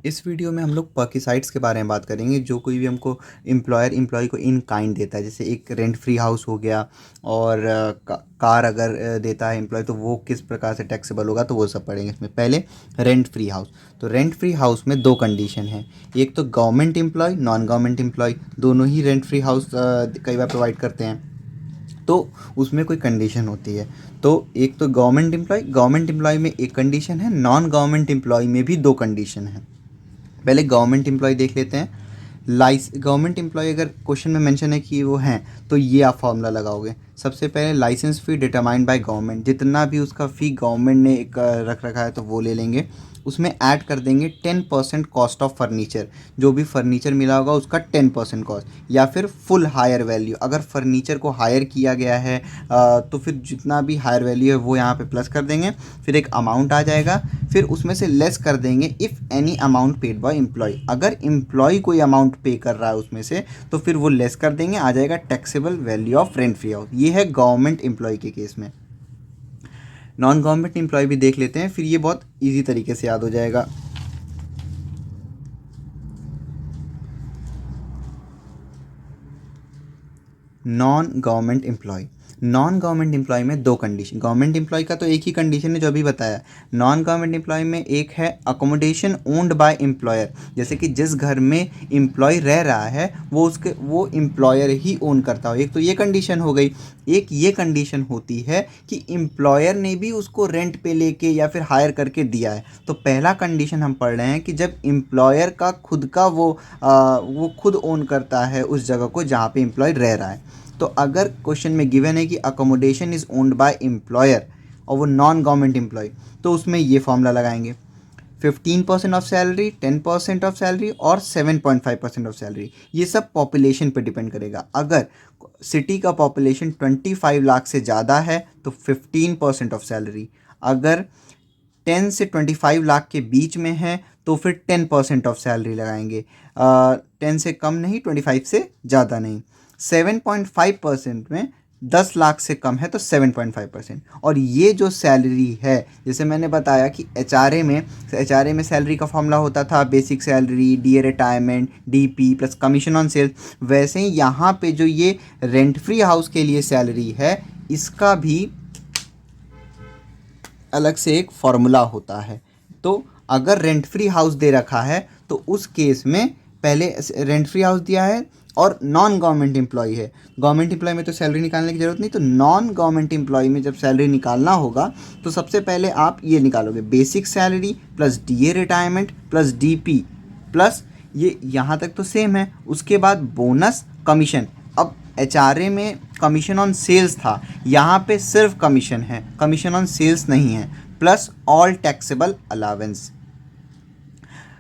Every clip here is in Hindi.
इस वीडियो में हम लोग पर्किसाइड्स के बारे में बात करेंगे। जो कोई भी हमको एम्प्लॉयर एम्प्लॉय को इन काइंड देता है, जैसे एक रेंट फ्री हाउस हो गया और कार अगर देता है एम्प्लॉय तो वो किस प्रकार से टैक्सेबल होगा, तो वो सब पढ़ेंगे इसमें। पहले रेंट फ्री हाउस। तो रेंट फ्री हाउस में दो कंडीशन है। एक तो government employ, non government employ दोनों ही रेंट फ्री हाउस कई बार प्रोवाइड करते हैं, तो उसमें कोई कंडीशन होती है। तो एक तो गवर्नमेंट एम्प्लॉय में एक कंडीशन है, नॉन गवर्नमेंट एम्प्लॉय में भी दो कंडीशन है। पहले गवर्नमेंट एम्प्लॉय देख लेते हैं। गवर्नमेंट एम्प्लॉय अगर क्वेश्चन में मेंशन है कि वो हैं, तो ये आप फॉर्मूला लगाओगे। सबसे पहले licence fee determined by government, जितना भी उसका फ़ी गवर्नमेंट ने एक रख रखा है तो वो ले लेंगे। उसमें ऐड कर देंगे 10% कॉस्ट ऑफ फर्नीचर। जो भी फर्नीचर मिला होगा उसका 10% कॉस्ट, या फिर फुल हायर वैल्यू। अगर फर्नीचर को हायर किया गया है तो फिर जितना भी हायर वैल्यू है वो यहाँ पे प्लस कर देंगे। फिर एक अमाउंट आ जाएगा, फिर उसमें से लेस कर देंगे if any amount paid by employ. अगर एम्प्लॉय कोई अमाउंट पे कर रहा है उसमें से, तो फिर वो लेस कर देंगे, आ जाएगा taxable value of rent free house. ये है गवर्नमेंट एम्प्लॉय के केस में। नॉन गवर्नमेंट एम्प्लॉय भी देख लेते हैं, फिर ये बहुत ईजी तरीके से याद हो जाएगा। नॉन गवर्नमेंट एम्प्लॉय में दो कंडीशन। गवर्नमेंट एम्प्लॉय का तो एक ही कंडीशन है जो अभी बताया। नॉन गवर्नमेंट एम्प्लॉय में एक है अकोमोडेशन ओन्ड बाय एम्प्लॉयर, जैसे कि जिस घर में एम्प्लॉय रह रहा है वो एम्प्लॉयर ही ओन करता हो। एक तो ये कंडीशन हो गई। एक ये कंडीशन होती है कि एम्प्लॉयर ने भी उसको रेंट पे लेके या फिर हायर करके दिया है। तो पहला कंडीशन हम पढ़ रहे हैं कि जब एम्प्लॉयर का खुद का वो खुद ओन करता है उस जगह को जहाँ पे एम्प्लॉय रह रहा है। तो अगर क्वेश्चन में गिवन है कि accommodation is owned by employer और वो नॉन गवर्नमेंट एम्प्लॉय, तो उसमें ये फॉर्मूला लगाएंगे। 15% ऑफ सैलरी, 10% ऑफ सैलरी और 7.5% ऑफ सैलरी। ये सब पॉपुलेशन पे डिपेंड करेगा। अगर सिटी का पॉपुलेशन 25 लाख से ज़्यादा है तो 15% ऑफ सैलरी। अगर 10 से 25 लाख के बीच में है तो फिर 10% ऑफ सैलरी लगाएंगे। 10 से कम नहीं, 25 से ज़्यादा नहीं। 7.5% में 10 लाख से कम है तो 7.5%। और ये जो सैलरी है, जैसे मैंने बताया कि एच आर ए में सैलरी का फॉर्मूला होता था basic salary, D A retirement, DP plus commission on sales. वैसे ही यहाँ पे जो ये रेंट फ्री हाउस के लिए सैलरी है, इसका भी अलग से एक फॉर्मूला होता है। तो अगर रेंट फ्री हाउस दे रखा है तो उस केस में पहले रेंट फ्री हाउस दिया है और नॉन गवर्नमेंट एम्प्लॉय है। गवर्नमेंट एम्प्लॉय में तो सैलरी निकालने की ज़रूरत नहीं, तो नॉन गवर्नमेंट एम्प्लॉय में जब सैलरी निकालना होगा तो सबसे पहले आप ये निकालोगे, basic salary plus D A retirement plus D P plus ये यहाँ तक तो सेम है। उसके बाद बोनस, कमीशन। अब एचआरए में कमीशन ऑन सेल्स था, यहाँ पे सिर्फ कमीशन है, कमीशन ऑन सेल्स नहीं है। प्लस ऑल टैक्सेबल अलावेंस,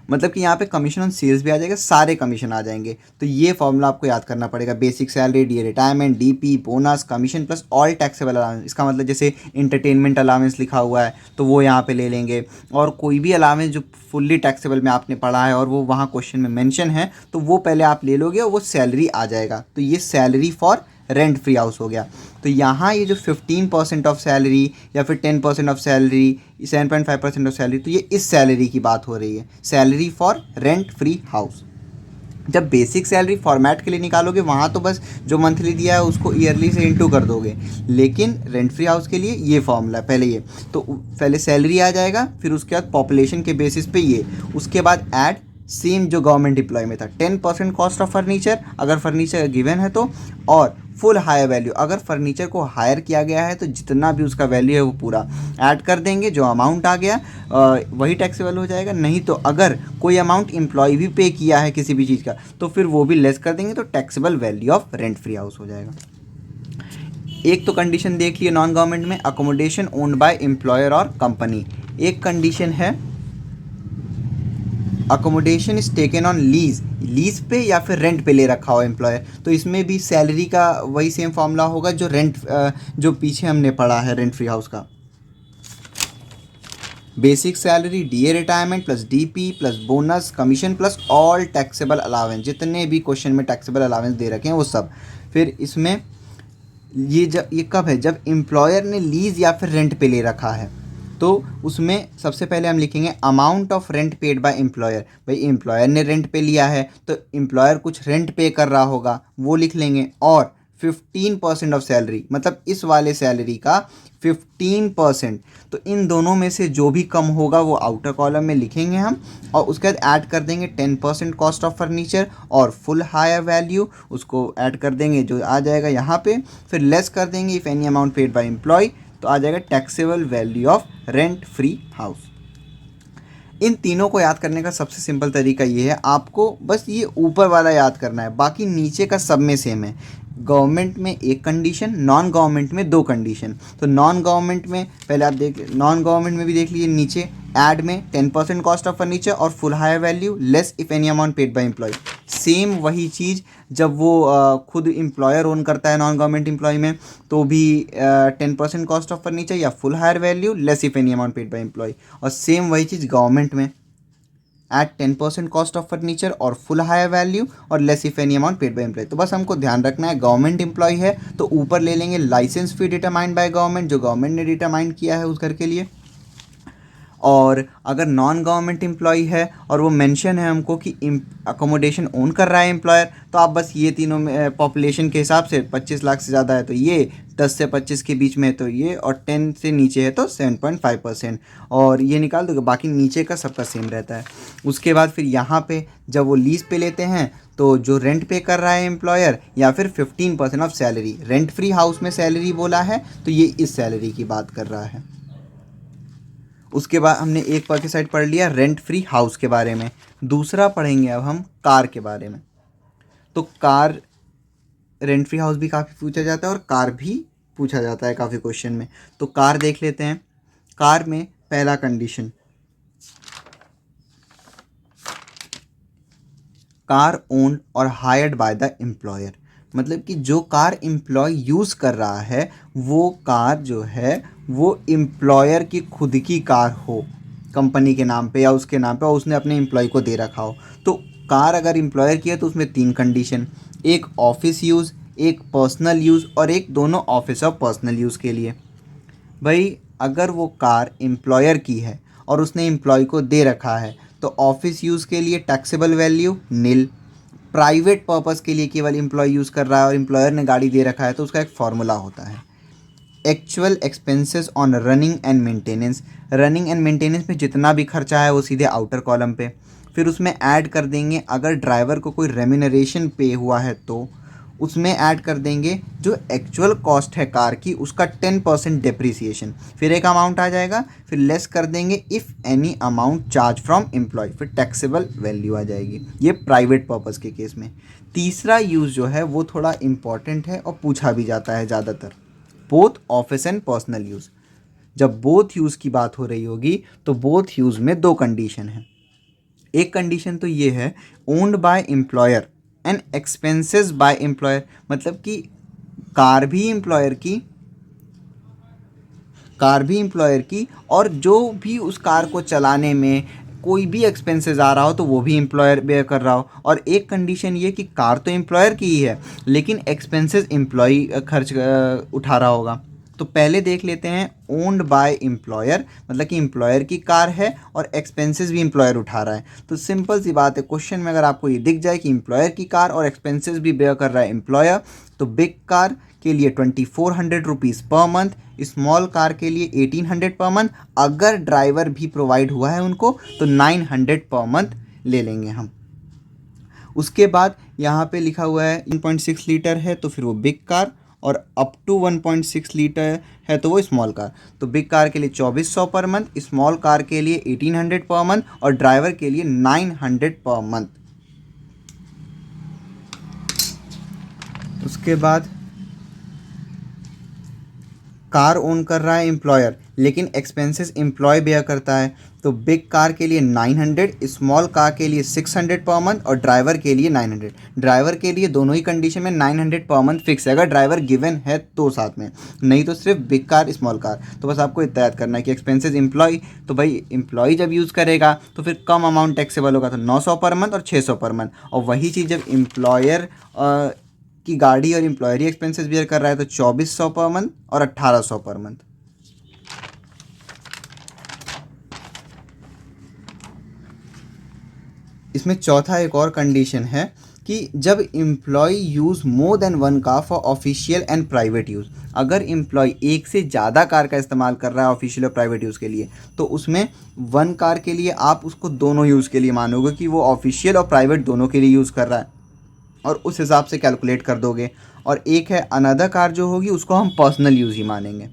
मतलब कि यहाँ पे कमीशन ऑन सेल्स भी आ जाएगा, सारे कमीशन आ जाएंगे। तो ये फॉर्मूला आपको याद करना पड़ेगा। Basic salary, D retirement, DP, bonus, commission plus all taxable allowance. इसका मतलब जैसे इंटरटेनमेंट अलावेंस लिखा हुआ है तो वो यहाँ पे ले लेंगे, और कोई भी अलावेंस जो फुल्ली टैक्सेबल में आपने पढ़ा है और वो वहाँ क्वेश्चन में मेंशन है तो वो पहले आप ले लोगे और वो सैलरी आ जाएगा। तो ये salary for rent free house हो गया। तो यहाँ ये जो 15% ऑफ सैलरी या फिर 10% ऑफ सैलरी, 7.5% ऑफ सैलरी, तो ये इस सैलरी की बात हो रही है, salary for rent free house. जब बेसिक सैलरी फॉर्मेट के लिए निकालोगे वहाँ तो बस जो मंथली दिया है उसको ईयरली से इंटू कर दोगे, लेकिन रेंट फ्री हाउस के लिए ये फॉर्मूला पहले ये। तो पहले सैलरी आ जाएगा, फिर उसके बाद पॉपुलेशन के बेसिस पे ये, उसके बाद ऐड सेम जो गवर्नमेंट एम्प्लॉय में था, 10% कॉस्ट ऑफ फर्नीचर अगर फर्नीचर गिवन है तो, और फुल हायर वैल्यू अगर फर्नीचर को हायर किया गया है तो जितना भी उसका वैल्यू है वो पूरा ऐड कर देंगे। जो अमाउंट आ गया वही टैक्सेबल हो जाएगा। नहीं तो अगर कोई अमाउंट एम्प्लॉय भी पे किया है किसी भी चीज़ का तो फिर वो भी लेस कर देंगे, तो taxable value of rent free house हो जाएगा। एक तो कंडीशन देख लिए नॉन गवर्नमेंट में, अकोमोडेशन ओन्ड बाय एम्प्लॉयर और कंपनी। एक कंडीशन है accommodation is taken on lease पे या फिर रेंट पे ले रखा हो एम्प्लॉयर। तो इसमें भी सैलरी का वही सेम फॉर्मूला होगा जो पीछे हमने पढ़ा है रेंट फ्री हाउस का। Basic salary, D A retirement plus D P plus bonus, commission plus all taxable allowance. जितने भी क्वेश्चन में टैक्सेबल अलावेंस दे रखे हैं वो सब। फिर इसमें ये कब है, जब एम्प्लॉयर ने लीज या फिर रेंट पे ले रखा है। तो उसमें सबसे पहले हम लिखेंगे amount of rent paid by employer. भाई एम्प्लॉयर ने रेंट पे लिया है तो एम्प्लॉयर कुछ रेंट पे कर रहा होगा, वो लिख लेंगे। और 15% ऑफ सैलरी, मतलब इस वाले सैलरी का 15%। तो इन दोनों में से जो भी कम होगा वो आउटर कॉलम में लिखेंगे हम, और उसके बाद ऐड कर देंगे 10% कॉस्ट ऑफ फर्नीचर और फुल हायर वैल्यू, उसको ऐड कर देंगे जो आ जाएगा यहाँ पे। फिर लेस कर देंगे if any amount paid by employ, तो आ जाएगा taxable value of rent free house. इन तीनों को याद करने का सबसे सिंपल तरीका ये है, आपको बस ये ऊपर वाला याद करना है, बाकी नीचे का सब में सेम है। गवर्नमेंट में एक कंडीशन, नॉन गवर्नमेंट में दो कंडीशन। तो नॉन गवर्नमेंट में पहले आप देख, नॉन गवर्नमेंट में भी देख लीजिए नीचे, ऐड में 10% कॉस्ट ऑफ फर्नीचर और full hire value less if any amount paid by employ. Same वही चीज़ जब वो खुद एम्प्लॉयर ओन करता है नॉन गवर्नमेंट एम्प्लॉय में, तो भी 10% कॉस्ट ऑफ फर्नीचर या full hire value less if any amount paid by employ. और सेम वही चीज़ गवर्नमेंट में, एट 10% कॉस्ट ऑफ फर्नीचर और फुल हायर वैल्यू और less if any amount paid by employ. तो बस हमको ध्यान रखना है, गवर्नमेंट एम्प्लॉय है तो ऊपर ले लेंगे licence fee determined by government, जो गवर्नमेंट ने डिटरमाइंड किया है उस घर के लिए। और अगर नॉन गवर्नमेंट एम्प्लॉय है और वो मेंशन है हमको कि अकोमोडेशन ओन कर रहा है एम्प्लॉयर, तो आप बस ये तीनों में पॉपुलेशन के हिसाब से 25 लाख से ज़्यादा है तो ये, 10 से 25 के बीच में है तो ये, और 10 से नीचे है तो 7.5%, और ये निकाल दो, बाकी नीचे का सबका सेम रहता है। उसके बाद फिर यहाँ पे जब वो लीज पे लेते हैं तो जो रेंट पे कर रहा है एम्प्लॉयर, या फिर 15% of salary, rent free house में सैलरी बोला है तो ये इस सैलरी की बात कर रहा है। उसके बाद हमने एक बार की साइड पढ़ लिया रेंट फ्री हाउस के बारे में। दूसरा पढ़ेंगे अब हम कार के बारे में। तो कार, रेंट फ्री हाउस भी काफ़ी पूछा जाता है और कार भी पूछा जाता है काफ़ी क्वेश्चन में। तो कार देख लेते हैं। कार में पहला कंडीशन, कार ओन्ड और हायर्ड बाय द एम्प्लॉयर, मतलब कि जो कार एम्प्लॉय यूज़ कर रहा है वो कार जो है वो एम्प्लॉयर की खुद की कार हो, कंपनी के नाम पे या उसके नाम पे, और उसने अपने एम्प्लॉय को दे रखा हो। तो कार अगर एम्प्लॉयर की है तो उसमें 3 कंडीशन, एक ऑफिस यूज़, एक पर्सनल यूज़ और एक दोनों ऑफिस और पर्सनल यूज़ के लिए। भाई अगर वो कार एम्प्लॉयर की है और उसने एम्प्लॉय को दे रखा है तो ऑफिस यूज़ के लिए टैक्सेबल वैल्यू नील, प्राइवेट पर्पज़ के लिए केवल एम्प्लॉय यूज़ कर रहा है और एम्प्लॉयर ने गाड़ी दे रखा है तो उसका एक फार्मूला होता है, actual expenses on running and maintenance. Running and maintenance में जितना भी खर्चा है वो सीधे आउटर कॉलम पे। फिर उसमें ऐड कर देंगे अगर ड्राइवर को कोई रेम्यूनरेशन पे हुआ है तो उसमें ऐड कर देंगे जो एक्चुअल कॉस्ट है कार की उसका 10% डेप्रिसिएशन, फिर एक अमाउंट आ जाएगा, फिर लेस कर देंगे if any amount charge from employ, फिर टैक्सेबल वैल्यू आ जाएगी। ये प्राइवेट पर्पज़ के केस में। तीसरा यूज़ जो है वो थोड़ा इम्पॉर्टेंट है और पूछा भी जाता है ज़्यादातर, both office and personal use. जब बोथ यूज़ की बात हो रही होगी तो बोथ यूज़ में 2 कंडीशन है। एक कंडीशन तो ये है owned by employer and expenses by employer, मतलब कि कार भी एम्प्लॉयर की, और जो भी उस कार को चलाने में कोई भी एक्सपेंसेस आ रहा हो तो वो भी एम्प्लॉयर बेयर कर रहा हो। और एक कंडीशन ये कि कार तो एम्प्लॉयर की ही है लेकिन एक्सपेंसेस एम्प्लॉय खर्च उठा रहा होगा। तो पहले देख लेते हैं ओन्ड बाय एम्प्लॉयर, मतलब कि एम्प्लॉयर की कार है और एक्सपेंसेस भी एम्प्लॉयर उठा रहा है। तो सिंपल सी बात है, क्वेश्चन में अगर आपको ये दिख जाए कि एम्प्लॉयर की कार और एक्सपेंसेस भी बेयर कर रहा है एम्प्लॉयर, तो बिग कार के लिए 2400 rupees per month, small car के लिए 1800 पर मंथ, अगर ड्राइवर भी प्रोवाइड हुआ है उनको तो 900 पर मंथ ले लेंगे हम। उसके बाद यहाँ पे लिखा हुआ है 1.6 लीटर है तो फिर वो बिग कार, और अप टू 1.6 लीटर है तो वो स्मॉल कार। तो बिग कार के लिए 2400 पर मंथ, स्मॉल कार के लिए 1800 पर मंथ और ड्राइवर के लिए 900 पर मंथ। उसके बाद कार ओन कर रहा है एम्प्लॉयर लेकिन एक्सपेंसेस एम्प्लॉय बेयर करता है, तो बिग कार के लिए 900, स्मॉल कार के लिए 600 पर मंथ और ड्राइवर के लिए 900। ड्राइवर के लिए दोनों ही कंडीशन में 900 पर मंथ फिक्स है अगर ड्राइवर गिवन है तो साथ में, नहीं तो सिर्फ बिग कार स्मॉल कार। तो बस आपको इतना याद करना है कि एक्सपेंसेस एम्प्लॉय, तो भाई एम्प्लॉय जब यूज़ करेगा तो फिर कम अमाउंट टैक्सेबल होगा तो 900 पर मंथ और 600 पर मंथ, और वही चीज़ जब एम्प्लॉयर की गाड़ी और एम्प्लॉयरी एक्सपेंसेस बियर कर रहा है तो 2400 पर मंथ और 1800 पर मंथ। इसमें चौथा एक और कंडीशन है कि जब employ use more than one car for official and private use, अगर एम्प्लॉय एक से ज़्यादा कार का इस्तेमाल कर रहा है ऑफिशियल और प्राइवेट यूज़ के लिए, तो उसमें वन कार के लिए आप उसको दोनों यूज़ के लिए मानोगे कि वो ऑफिशियल और प्राइवेट दोनों के लिए यूज़ कर रहा है, और उस हिसाब से कैलकुलेट कर दोगे। और एक है अनदर कार जो होगी उसको हम पर्सनल यूज़ ही मानेंगे,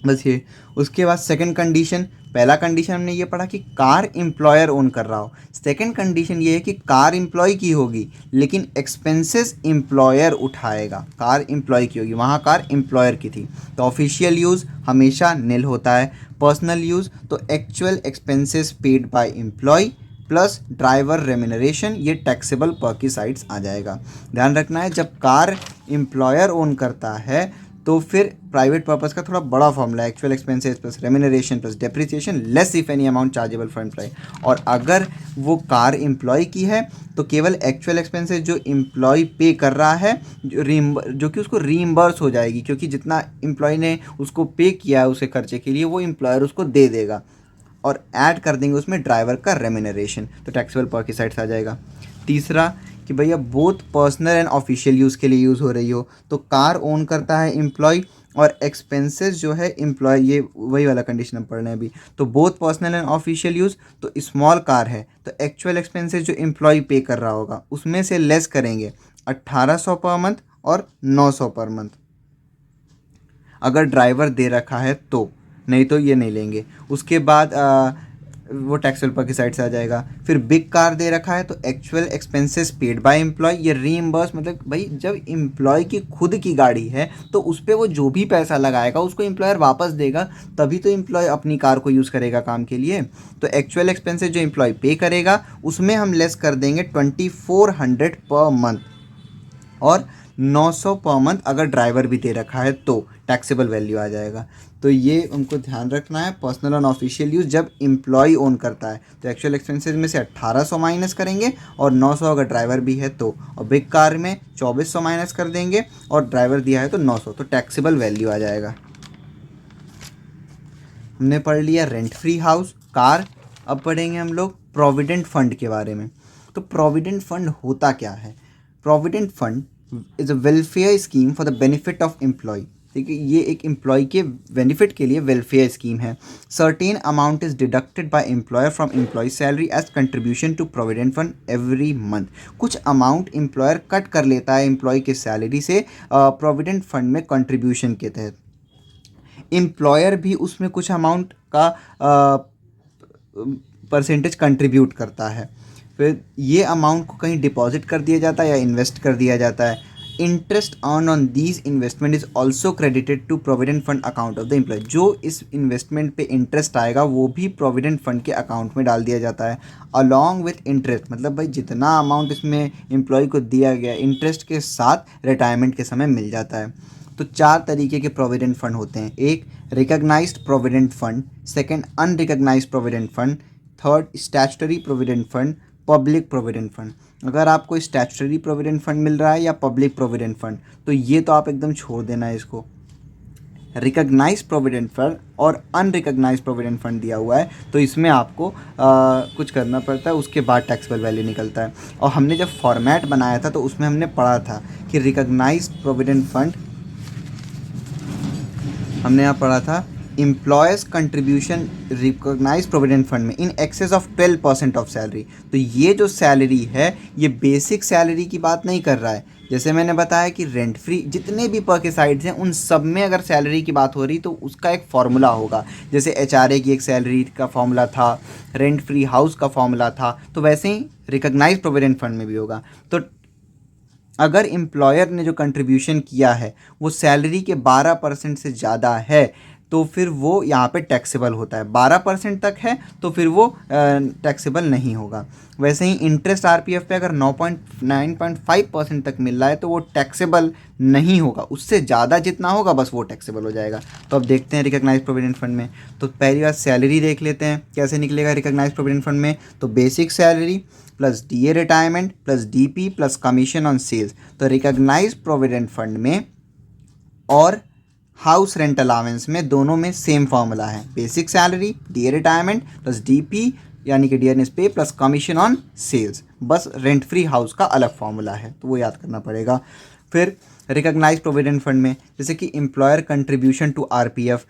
बस ये। उसके बाद सेकंड कंडीशन, पहला कंडीशन हमने ये पढ़ा कि कार एम्प्लॉयर ओन कर रहा हो। सेकंड कंडीशन ये है कि कार एम्प्लॉय की होगी लेकिन एक्सपेंसेस एम्प्लॉयर उठाएगा। कार एम्प्लॉय की होगी, वहाँ कार एम्प्लॉयर की थी, तो ऑफिशियल यूज़ हमेशा निल होता है। पर्सनल यूज़ तो actual expenses paid by employ plus driver remuneration, ये टैक्सेबल पर की साइड्स आ जाएगा। ध्यान रखना है, जब कार एम्प्लॉयर ओन करता है तो फिर प्राइवेट पर्पस का थोड़ा बड़ा फॉर्मूला है, actual expenses plus remuneration plus depreciation less if any amount chargeable for employ. और अगर वो कार एम्प्लॉय की है तो केवल एक्चुअल एक्सपेंसेस जो एम्प्लॉय पे कर रहा है जो कि उसको रीइम्बर्स हो जाएगी, क्योंकि जितना एम्प्लॉय ने उसको पे किया है उसके खर्चे के लिए वो एम्प्लॉयर उसको दे देगा, और ऐड कर देंगे उसमें ड्राइवर का रेम्यूनरेशन, तो टैक्सेबल पर की साइड से आ जाएगा। तीसरा कि भैया both personal and official use के लिए यूज़ हो रही हो, तो कार ओन करता है एम्प्लॉय और एक्सपेंसेस जो है एम्प्लॉय, ये वही वाला कंडीशन हम पढ़ रहे हैं अभी। तो both personal and official use, तो स्मॉल कार है तो एक्चुअल एक्सपेंसेस जो एम्प्लॉय पे कर रहा होगा उसमें से लेस करेंगे 1800 पर मंथ और 900 पर मंथ, अगर ड्राइवर दे रखा है तो, नहीं तो ये नहीं लेंगे। उसके बाद वो टैक्सेबल पर की साइड से आ जाएगा। फिर बिग कार दे रखा है तो actual expenses paid by employ, ये रीइम्बर्स, मतलब भाई जब एम्प्लॉय की खुद की गाड़ी है तो उस पर वो जो भी पैसा लगाएगा उसको एम्प्लॉयर वापस देगा, तभी तो एम्प्लॉय अपनी कार को यूज़ करेगा काम के लिए। तो एक्चुअल एक्सपेंसेस जो एम्प्लॉय पे करेगा उसमें हम लेस कर देंगे 2400 पर मंथ, और 900 पर मंथ अगर ड्राइवर भी दे रखा है तो टैक्सेबल वैल्यू आ जाएगा। तो ये उनको ध्यान रखना है। पर्सनल और ऑफिशियल यूज़ जब एम्प्लॉय ओन करता है तो एक्चुअल एक्सपेंसेस में से 1800 माइनस करेंगे और 900 अगर ड्राइवर भी है तो, और बिग कार में 2400 माइनस कर देंगे और ड्राइवर दिया है तो 900, तो टैक्सेबल वैल्यू आ जाएगा। हमने पढ़ लिया रेंट फ्री हाउस, कार। अब पढ़ेंगे हम लोग प्रोविडेंट फंड के बारे में। तो प्रोविडेंट फंड होता क्या है? Provident fund is a welfare scheme for the benefit of employ. देखिए, ये एक एम्प्लॉय के बेनिफिट के लिए वेलफेयर स्कीम है। Certain amount is deducted by employer from employ salary as contribution to provident fund every month. कुछ अमाउंट एम्प्लॉयर कट कर लेता है एम्प्लॉय के सैलरी से प्रोविडेंट फंड में कंट्रीब्यूशन के तहत। एम्प्लॉयर भी उसमें कुछ अमाउंट का परसेंटेज कंट्रीब्यूट करता है। फिर ये अमाउंट को कहीं डिपॉजिट कर दिया जाता है या इन्वेस्ट कर दिया जाता है। Interest earn on these investment is also credited to provident fund account of the employ. जो इस इन्वेस्टमेंट पे इंटरेस्ट आएगा वो भी प्रोविडेंट फंड के अकाउंट में डाल दिया जाता है अलॉन्ग विथ इंटरेस्ट। मतलब भाई जितना अमाउंट इसमें एम्प्लॉय को दिया गया इंटरेस्ट के साथ रिटायरमेंट के समय मिल जाता है। तो 4 तरीके के प्रोविडेंट फंड होते हैं। एक recognised provident fund, second unrecognised provident fund, third statutory provident fund, public provident fund. अगर आपको स्टैट्यूटरी प्रोविडेंट फंड मिल रहा है या पब्लिक प्रोविडेंट फंड तो ये तो आप एकदम छोड़ देना है इसको। रिकॉग्नाइज्ड प्रोविडेंट फंड और अनरिकॉग्नाइज्ड प्रोविडेंट फंड दिया हुआ है तो इसमें आपको कुछ करना पड़ता है, उसके बाद टैक्सेबल वैल्यू निकलता है। और हमने जब फॉर्मेट बनाया था तो उसमें हमने पढ़ा था कि रिकॉग्नाइज्ड प्रोविडेंट फंड, हमने यहाँ पढ़ा था employees contribution recognise provident fund में in excess of 12% of salary. तो ये जो सैलरी है ये बेसिक सैलरी की बात नहीं कर रहा है। जैसे मैंने बताया कि रेंट फ्री जितने भी पर के साइड्स हैं उन सब में अगर सैलरी की बात हो रही तो उसका एक फार्मूला होगा। जैसे HRA की एक सैलरी का फार्मूला था, रेंट फ्री हाउस का फार्मूला था, तो वैसे ही रिकॉग्नाइज प्रोविडेंट फंड में भी होगा। तो अगर एम्प्लॉयर ने जो कंट्रीब्यूशन किया है वो सैलरी के 12% से ज़्यादा है तो फिर वो यहाँ पे टैक्सेबल होता है। 12% तक है तो फिर वो टैक्सेबल नहीं होगा। वैसे ही इंटरेस्ट RPF पे अगर 9.5% तक मिल रहा है तो वो टैक्सेबल नहीं होगा, उससे ज़्यादा जितना होगा बस वो टैक्सेबल हो जाएगा। तो अब देखते हैं रिकॉग्नाइज प्रोविडेंट फंड में। तो पहली बात सैलरी देख लेते हैं कैसे निकलेगा रिकॉग्नाइज प्रोविडेंट फंड में। तो basic salary plus DA retirement plus DP plus commission on sales. तो रिकॉग्नाइज प्रोविडेंट फंड में और हाउस रेंट अलावेंस में दोनों में सेम फार्मूला है, basic salary DA retirement plus DP यानी कि dearness pay plus commission on sales, बस रेंट फ्री हाउस का अलग फॉर्मूला है, तो वो याद करना पड़ेगा। फिर रिकॉग्नाइज प्रोविडेंट फंड में जैसे कि employer contribution to RPF,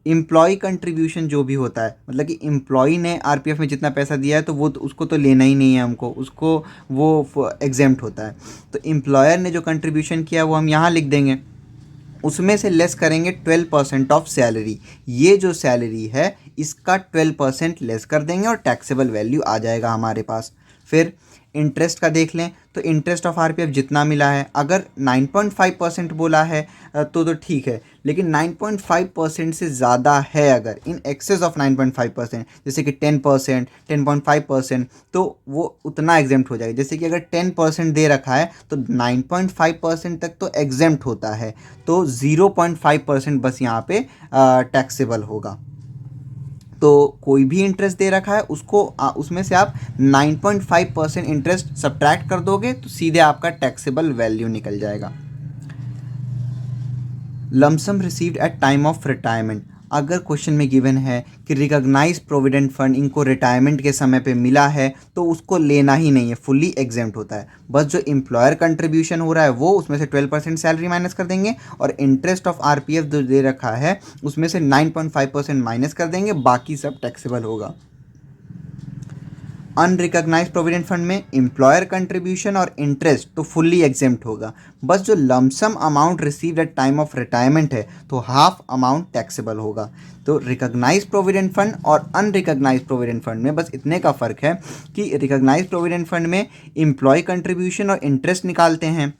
employ contribution जो भी होता है, मतलब कि एम्प्लॉय ने आरपीएफ में जितना पैसा दिया है तो वो उसको तो लेना ही नहीं है हमको, उसको वो एग्जेम्प्ट होता है। तो एम्प्लॉयर ने जो कंट्रीब्यूशन किया वो हम यहाँ लिख देंगे, उसमें से लेस करेंगे 12% ऑफ सैलरी, ये जो सैलरी है इसका 12% लेस कर देंगे और टैक्सेबल वैल्यू आ जाएगा हमारे पास। फिर इंटरेस्ट का देख लें तो इंटरेस्ट ऑफ आरपीएफ जितना मिला है, अगर 9.5% बोला है तो ठीक है, लेकिन 9.5% से ज़्यादा है अगर इन एक्सेस ऑफ 9.5%, जैसे कि 10%, 10.5%, तो वो उतना एग्जेम्प्ट हो जाएगा। जैसे कि अगर 10% दे रखा है तो 9.5% तक तो एग्जेम्प्ट होता है, तो 0.5% बस यहाँ पे टैक्सेबल होगा। तो कोई भी इंटरेस्ट दे रखा है उसको उसमें से आप 9.5% इंटरेस्ट सब्ट्रैक्ट कर दोगे तो सीधे आपका टैक्सेबल वैल्यू निकल जाएगा। Lump sum received at time of retirement, अगर क्वेश्चन में गिवन है कि रिकॉग्नाइज प्रोविडेंट फंड इनको रिटायरमेंट के समय पे मिला है तो उसको लेना ही नहीं है, फुल्ली एग्जेम्प्ट होता है। बस जो एम्प्लॉयर कंट्रीब्यूशन हो रहा है वो उसमें से 12% सैलरी माइनस कर देंगे और इंटरेस्ट ऑफ आरपीएफ जो दे रखा है उसमें से 9.5% माइनस कर देंगे, बाकी सब टैक्सेबल होगा। अनरिकॉग्नाइज प्रोविडेंट फंड में एम्प्लॉयर कंट्रीब्यूशन और इंटरेस्ट तो फुल्ली एग्जेम्प्ट होगा, बस जो lump sum amount received at time of retirement है तो हाफ अमाउंट टैक्सेबल होगा। तो रिकॉग्नाइज प्रोविडेंट फंड और अनरिकॉग्नाइज प्रोविडेंट फंड में बस इतने का फ़र्क है कि रिकॉग्नाइज प्रोविडेंट फंड में एम्प्लॉय कंट्रीब्यूशन और इंटरेस्ट निकालते हैं,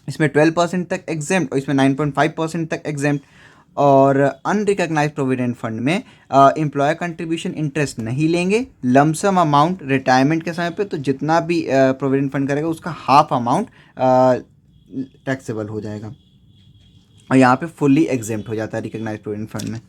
इसमें 12% तक एग्जेम्प्ट और इसमें 9.5% तक एग्जेम्प्ट। और अनरिकॉग्नाइज प्रोविडेंट फंड में एम्प्लॉयर कंट्रीब्यूशन इंटरेस्ट नहीं लेंगे, लमसम अमाउंट रिटायरमेंट के समय पे तो जितना भी प्रोविडेंट फंड करेगा उसका हाफ अमाउंट टैक्सेबल हो जाएगा और यहाँ पे फुल्ली एग्जेम्प्ट हो जाता है रिकॉग्नाइज प्रोविडेंट फंड में।